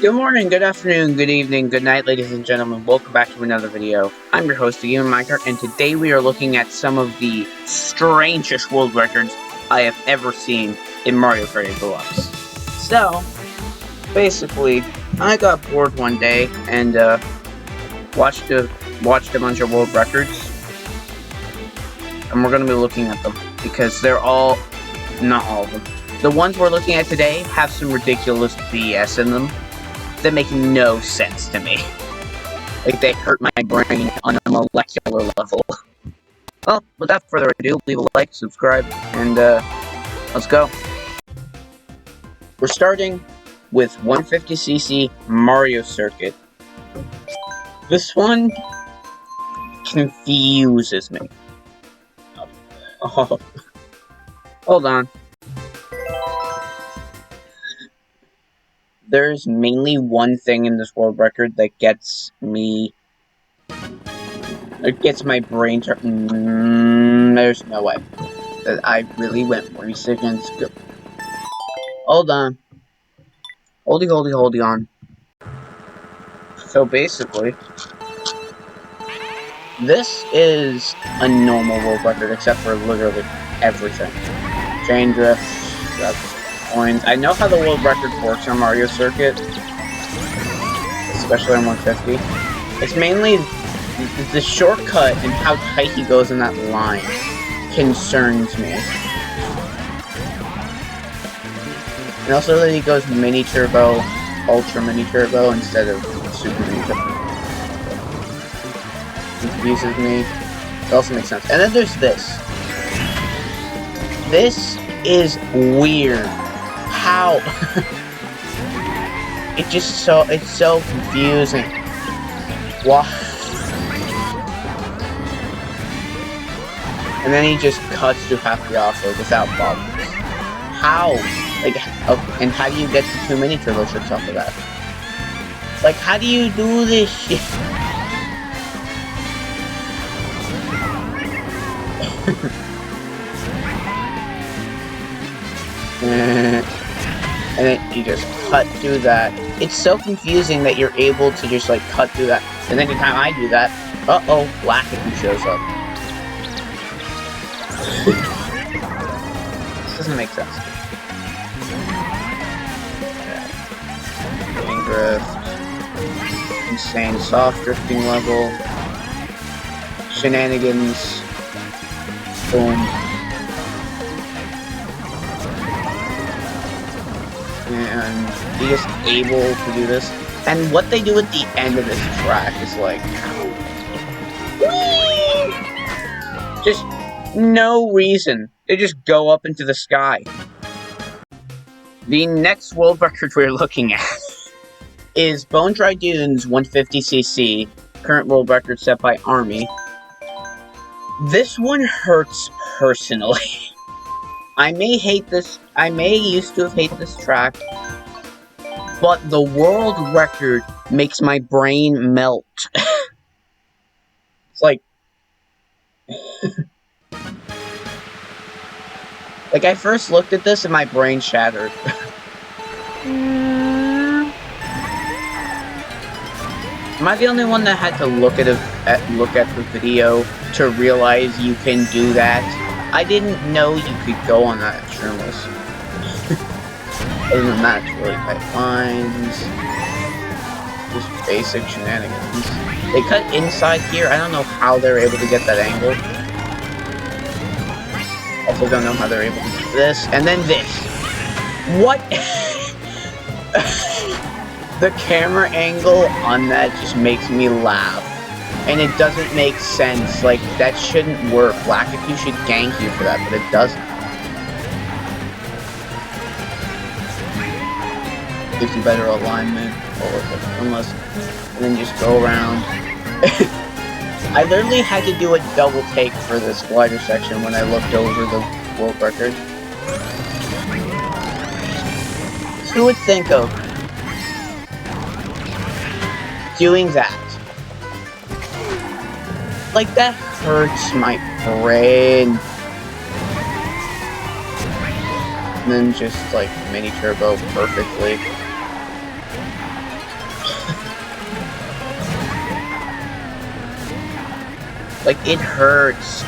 Good morning, good afternoon, good evening, good night, ladies and gentlemen. Welcome back to another video. I'm your host, the Kart, and today we are looking at some of the strangest world records I have ever seen in Mario Kart 8 Deluxe. So, basically, I got bored one day and watched a bunch of world records, and we're going to be looking at them because they're all, not all of them. The ones we're looking at today have some ridiculous BS in them that make no sense to me. Like, they hurt my brain on a molecular level. Well, without further ado, leave a like, subscribe, and let's go. We're starting with 150cc Mario Circuit. This one confuses me. Oh. Hold on. There's mainly one thing in this world record that gets me... It gets my brain to... there's no way that I really went research and skill. Hold on. Hold on. So basically, this is a normal world record except for literally everything. Chain drifts, points. I know how the world record works on Mario Circuit, especially on 150. It's mainly the shortcut and how tight he goes in that line concerns me. And also that he goes mini turbo, ultra mini turbo instead of super mini turbo. Confuses me. It also makes sense. And then there's this. This is weird. How? It's so confusing. Why? And then he just cuts through half the off-road without problems. How? Like, and how do you get the 2 mini turbo tricks off of that? Like, how do you do this shit? And then you just cut through that. It's so confusing that you're able to just like cut through that. And then anytime I do that, uh-oh, Lackey shows up. This doesn't make sense. Getting drift. Insane soft drifting level. Shenanigans. Boom. And you're just able to do this. And what they do at the end of this track is like... Whee! Just no reason. They just go up into the sky. The next world record we're looking at is Bone Dry Dunes 150cc, current world record set by Army. This one hurts personally. I may used to have hated this track, but the world record makes my brain melt. It's like... like, I first looked at this and my brain shattered. Am I the only one that had to look at the video to realize you can do that? I didn't know you could go on that extremis. Other than that, it's really tight lines. Just basic shenanigans. They cut inside here. I don't know how they're able to get that angle. Also don't know how they're able to do this. And then this. What? The camera angle on that just makes me laugh. And it doesn't make sense. Like, that shouldn't work. Lackey should gank you for that, but it doesn't. Gives you better alignment, unless, and then just go around. I literally had to do a double take for this glider section when I looked over the world record. Who would think of doing that? Like, that hurts my brain. And then just, like, mini turbo perfectly. Like, it hurts.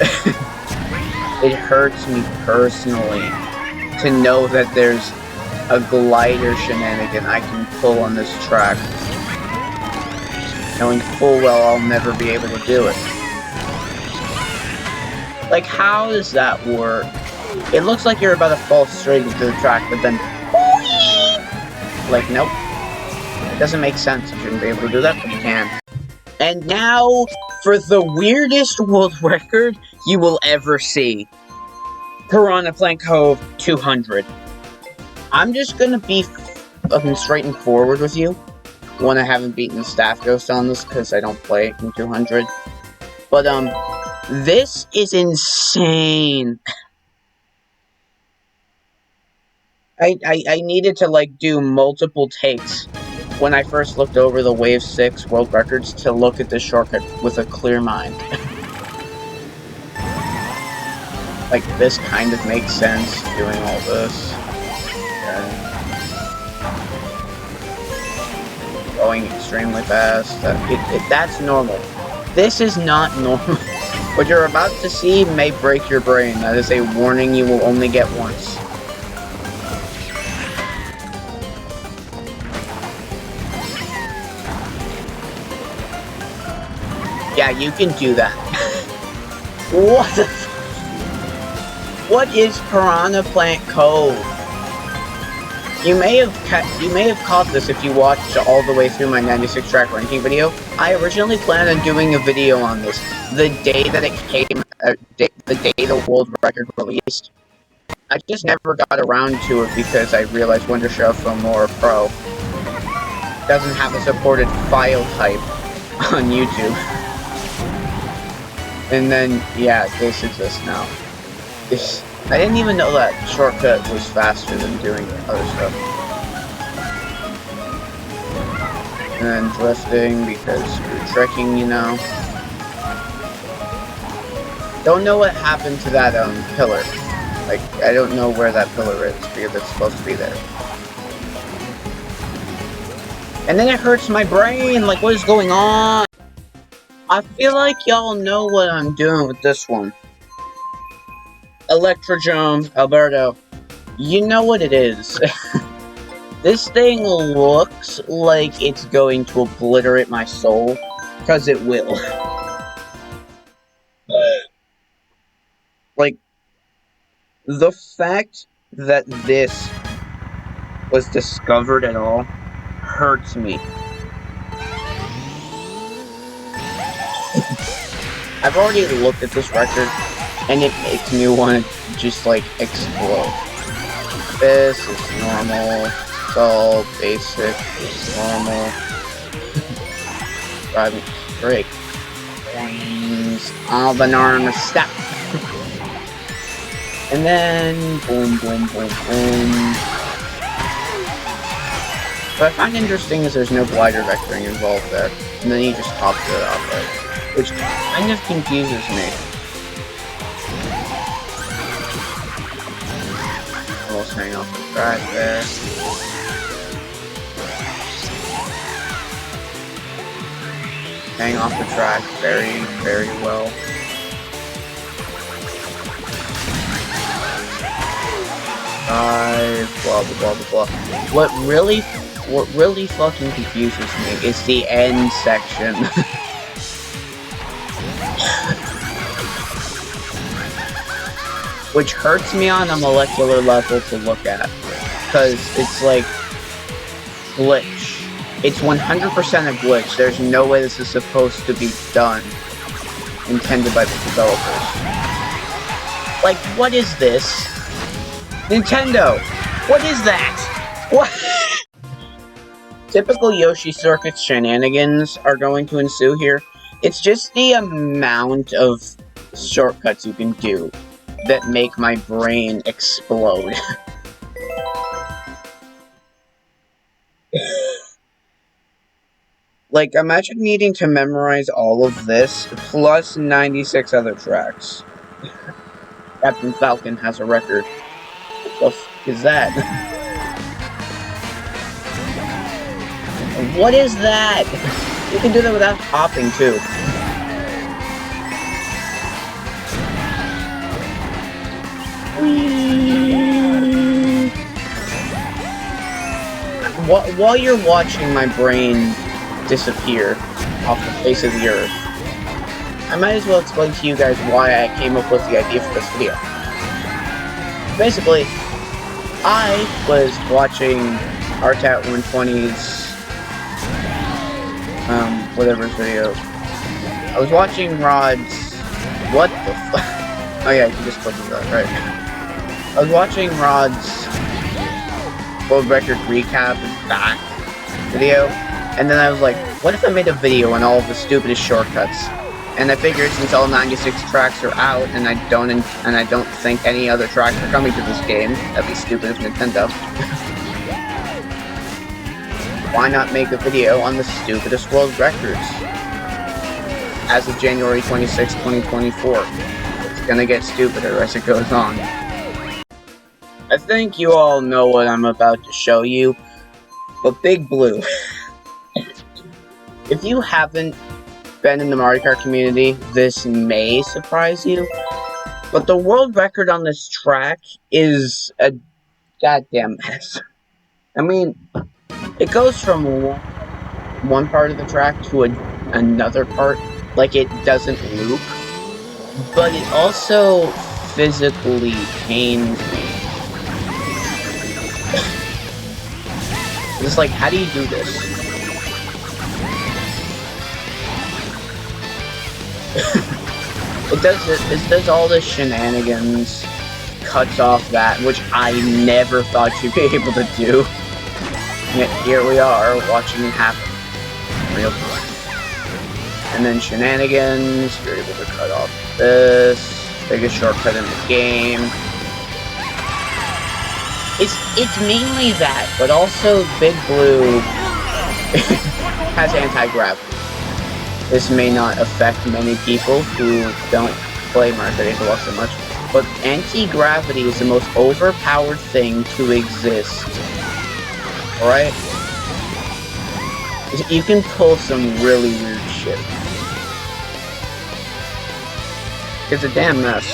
It hurts me personally to know that there's a glider shenanigan I can pull on this track, knowing full well I'll never be able to do it. Like, how does that work? It looks like you're about to fall straight into the track, but then... Like, nope. It doesn't make sense. You shouldn't be able to do that, but you can. And now, for the weirdest world record you will ever see. Piranha Plant Cove 200. I'm just gonna be straight and forward with you. One, I haven't beaten the Staff Ghost on this because I don't play it in 200. But, this is insane. I needed to, like, do multiple takes when I first looked over the Wave 6 world records to look at this shortcut with a clear mind. Like, this kind of makes sense, doing all this. Going extremely fast. That's normal. This is not normal. What you're about to see may break your brain. That is a warning you will only get once. Yeah, you can do that. What the f- What is Piranha Plant Cove? You may have caught this if you watched all the way through my 96 track ranking video. I originally planned on doing a video on this the day that it came, the day the world record released. I just never got around to it because I realized Wonder Shell from More Pro doesn't have a supported file type on YouTube. And then, yeah, this exists now. I didn't even know that shortcut was faster than doing other stuff. And then drifting because you're trekking, you know. Don't know what happened to that pillar. Like, I don't know where that pillar is because it's supposed to be there. And then it hurts my brain. Like, what is going on? I feel like y'all know what I'm doing with this one. Electrodrome, Alberto. You know what it is. This thing looks like it's going to obliterate my soul. Because it will. Like, the fact that this was discovered at all hurts me. I've already looked at this record, and it makes me want to just, like, explode. This is normal. It's all basic. It's normal. Driving straight. All the normal stuff. And then, boom, boom, boom, boom. What I find interesting is there's no glider vectoring involved there. And then he just pops it off there. Which kind of confuses me. Almost hang off the track there. Hang off the track very, very well. Blah blah blah blah blah. What really fucking confuses me is the end section. Which hurts me on a molecular level to look at. Because it's like glitch. It's 100% a glitch. There's no way this is supposed to be done. Intended by the developers. Like, what is this? Nintendo! What is that? What? Typical Yoshi Circuit shenanigans are going to ensue here. It's just the amount of shortcuts you can do that make my brain explode. Like, imagine needing to memorize all of this, plus 96 other tracks. Captain Falcon has a record. What the f*** is that? What is that? You can do that without hopping, too. While you're watching my brain disappear off the face of the earth, I might as well explain to you guys why I came up with the idea for this video. Basically, I was watching Art at 120's whatever his video. I was watching Rod's what the fuck? Oh yeah, you just clicked that, right. I was watching Rod's world record recap and back video, and then I was like, what if I made a video on all of the stupidest shortcuts? And I figured since all 96 tracks are out, and I don't think any other tracks are coming to this game, that'd be stupid of Nintendo. Why not make a video on the stupidest world records? As of January 26, 2024. It's gonna get stupider as it goes on. I think you all know what I'm about to show you, but Big Blue. If you haven't been in the Mario Kart community, this may surprise you, but the world record on this track is a goddamn mess. I mean, it goes from one part of the track to another part, like it doesn't loop, but it also physically pains me. It's like, how do you do this? It does all the shenanigans, cuts off that, which I never thought you'd be able to do. And yet here we are, watching it happen. Real quick. And then shenanigans, you're able to cut off this, biggest shortcut in the game. It's mainly that, but also Big Blue has anti-gravity. This may not affect many people who don't play Mario Kart Deluxe so much, but anti-gravity is the most overpowered thing to exist. Alright? You can pull some really weird shit. It's a damn mess.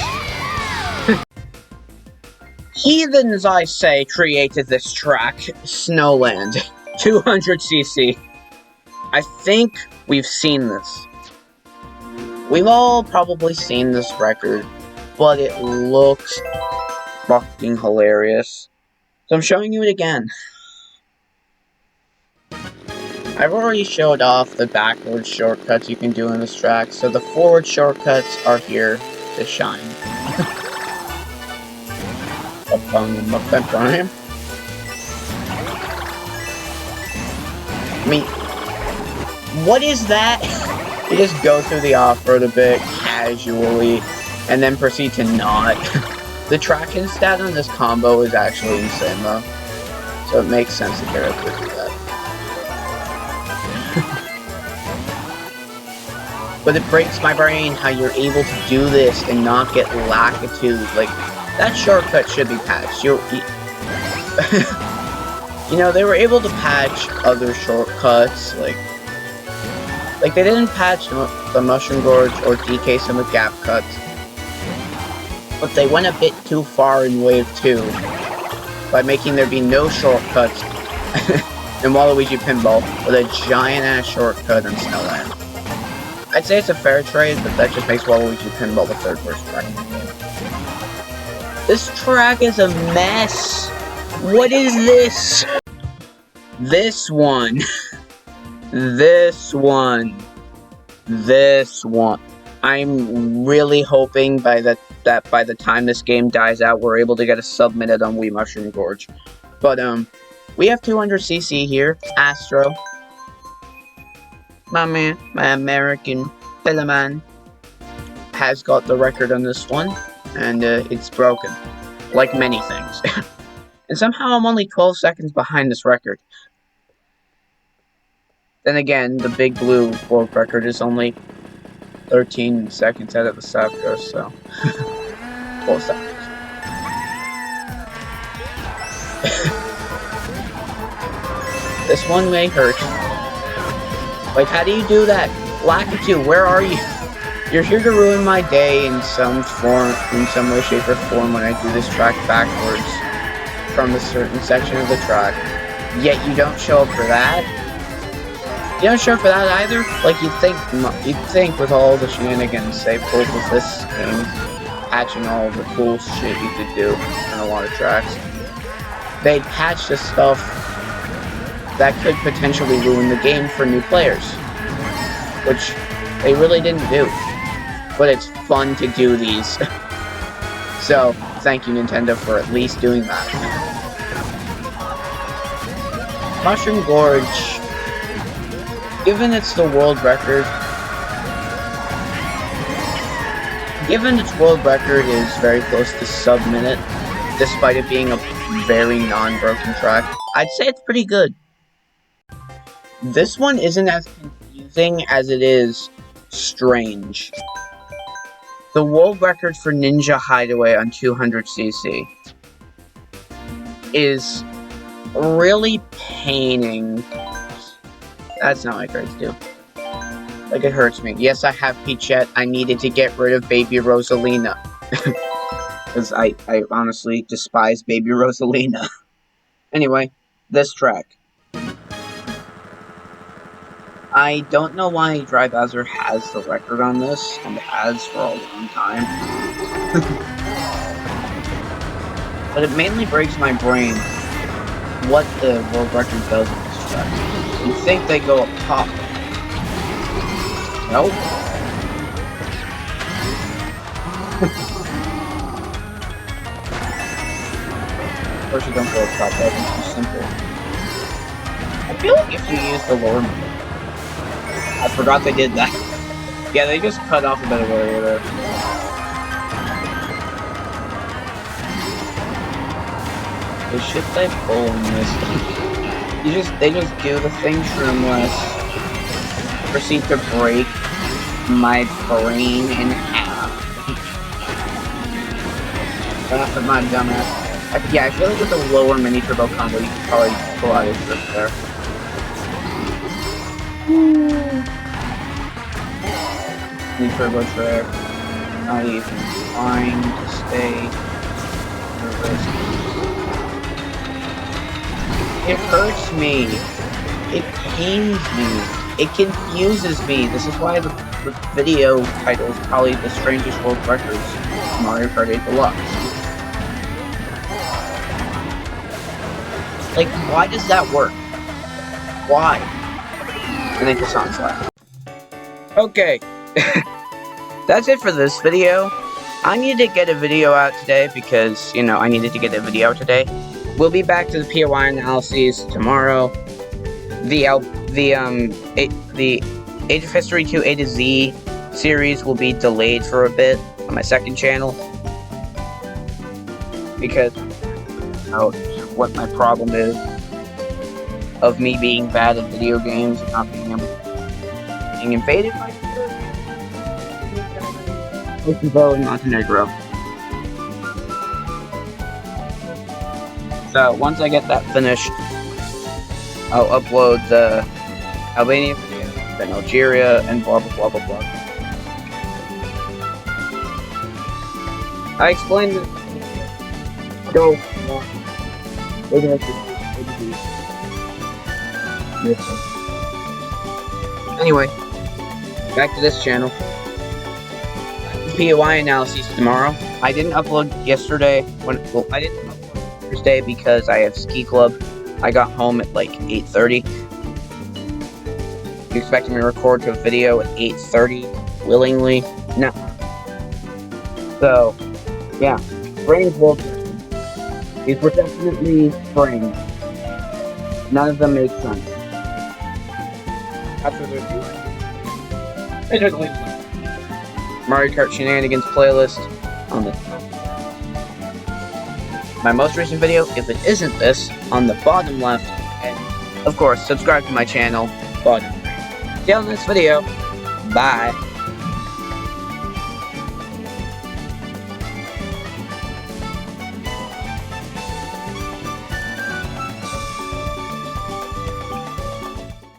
Heathens, I say, created this track, Snowland, 200cc. I think we've seen this. We've all probably seen this record, but it looks fucking hilarious. So I'm showing you it again. I've already showed off the backwards shortcuts you can do in this track, so the forward shortcuts are here to shine. I mean, what is that? You just go through the off-road a bit, casually, and then proceed to not. The tracking stat on this combo is actually insane, though. So it makes sense to character do that. But it breaks my brain how you're able to do this and not get lackitude. Like, that shortcut should be patched. You know, they were able to patch other shortcuts, like they didn't patch the Mushroom Gorge or DK some of the gap cuts, but they went a bit too far in Wave 2 by making there be no shortcuts in Waluigi Pinball with a giant-ass shortcut in Snowland. I'd say it's a fair trade, but that just makes Waluigi Pinball the third worst track in the game. This track is a mess! What is this? This one. This one. This one. I'm really hoping that by the time this game dies out, we're able to get a submitted on Wii Mushroom Gorge. But, we have 200cc here. Astro. My man, my American fellow man, has got the record on this one, and it's broken. Like many things. And somehow I'm only 12 seconds behind this record. Then again, the Big Blue world record is only 13 seconds out of the South Coast, so 12 seconds. This one may hurt. Like, how do you do that? Lackitude, where are you? You're here to ruin my day in some form, in some way, shape, or form when I do this track backwards from a certain section of the track. Yet you don't show up for that. You don't show up for that either. Like you'd think with all the shenanigans they pulled with this game, patching all the cool shit you could do on a lot of tracks, they'd patch the stuff that could potentially ruin the game for new players, which they really didn't do. But it's fun to do these. So, thank you Nintendo for at least doing that. Mushroom Gorge, given its world record is very close to sub-minute, despite it being a very non-broken track, I'd say it's pretty good. This one isn't as confusing as it is strange. The world record for Ninja Hideaway on 200cc is really paining. That's not what cards do. Like, it hurts me. Yes, I have Peachette. I needed to get rid of Baby Rosalina. Because I honestly despise Baby Rosalina. Anyway, this track. I don't know why Dry Bowser has the record on this, and has for a long time. But it mainly breaks my brain what the world record does in this track. You'd think they go up top. Nope. Of course you don't go up top, that would be too simple. I feel like if you use the lower... I forgot they did that. Yeah, they just cut off a bit of area there. The shit they pull in this. They just do the thing shroomless. Proceed to break my brain in half. That's my dumbass. Yeah, I feel like with the lower mini turbo combo, you could probably pull out his trip there. Mini turbo trick. Not even trying to stay nervous. It hurts me. It pains me. It confuses me. This is why the video title is probably The Strangest World Records Mario Kart 8 Deluxe. Like, why does that work? Why? I think the song's loud. Okay. That's it for this video. I needed to get a video out today because, you know, I needed to get a video out today. We'll be back to the POI analyses tomorrow. The Age of History 2 A to Z series will be delayed for a bit on my second channel. Because what my problem is of me being bad at video games and not being able to being invaded by Kosovo and Montenegro. So once I get that finished, I'll upload the Albania video, then Algeria, and blah blah blah blah blah. I explained it. Go. Anyway, back to this channel. POI analyses tomorrow. I didn't upload yesterday. I didn't upload Thursday because I have ski club. I got home at like 8:30. You expecting me to record a video at 8:30 willingly? No. So, yeah, strange world. These were definitely strange. None of them make sense. That's what they're doing. Mario Kart Shenanigans playlist on the my most recent video, if it isn't this, on the bottom left, and of course subscribe to my channel bottom. See you on this video. Bye.